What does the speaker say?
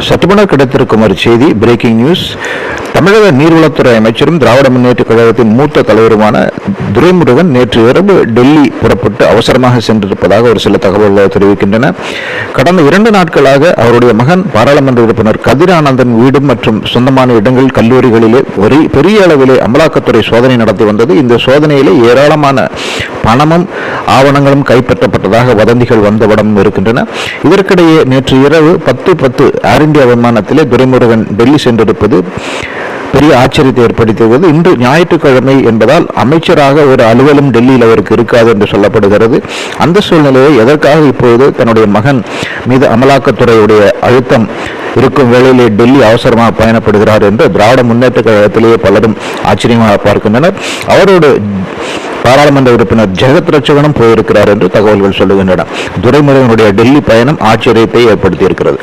சற்றுமுன்னர் கிடைத்திருக்கும் ஒரு செய்தி, பிரேக்கிங் நியூஸ். தமிழக நீர்வளத்துறை அமைச்சரும் திராவிட முன்னேற்ற கழகத்தின் மூத்த தலைவருமான துரைமுருகன் நேற்று இரவு டெல்லி புறப்பட்டு அவசரமாக சென்றிருப்பதாக ஒரு சில தகவல்கள் தெரிவிக்கின்றன. கடந்த 2 நாட்களாக அவருடைய மகன் பாராளுமன்ற உறுப்பினர் கதிர் ஆனந்தன் வீடு மற்றும் சொந்தமான இடங்கள், கல்லூரிகளிலே ஒரு பெரிய அளவிலே அமலாக்கத்துறை சோதனை நடத்தி வந்தது. இந்த சோதனையிலே ஏராளமான பணமும் ஆவணங்களும் கைப்பற்றப்பட்டதாக வதந்திகள் வந்தபடம் இருக்கின்றன. இதற்கிடையே நேற்று இரவு 10:10 ஏர் இந்தியா விமானத்திலே துரைமுருகன் டெல்லி சென்றிருப்பது பெரிய ஆச்சரியத்தை ஏற்படுத்தியது. இன்று ஞாயிற்றுக்கிழமை என்பதால் அமைச்சராக ஒரு அலுவலும் டெல்லியில் அவருக்கு இருக்காது என்று சொல்லப்படுகிறது. அந்த சூழ்நிலையை எதற்காக இப்போது தன்னுடைய மகன் மீது அமலாக்கத்துறையுடைய அழுத்தம் இருக்கும் வேளையிலே டெல்லி அவசரமாக பயணப்படுகிறார் என்று திராவிட முன்னேற்ற கழகத்திலேயே பலரும் ஆச்சரியமாக பார்க்கின்றனர். அவரோடு பாராளுமன்ற உறுப்பினர் ஜெகத் ரட்சகனும் போயிருக்கிறார் என்று தகவல்கள் சொல்லுகின்றன. துரைமுருகனுடைய டெல்லி பயணம் ஆச்சரியத்தை ஏற்படுத்தியிருக்கிறது.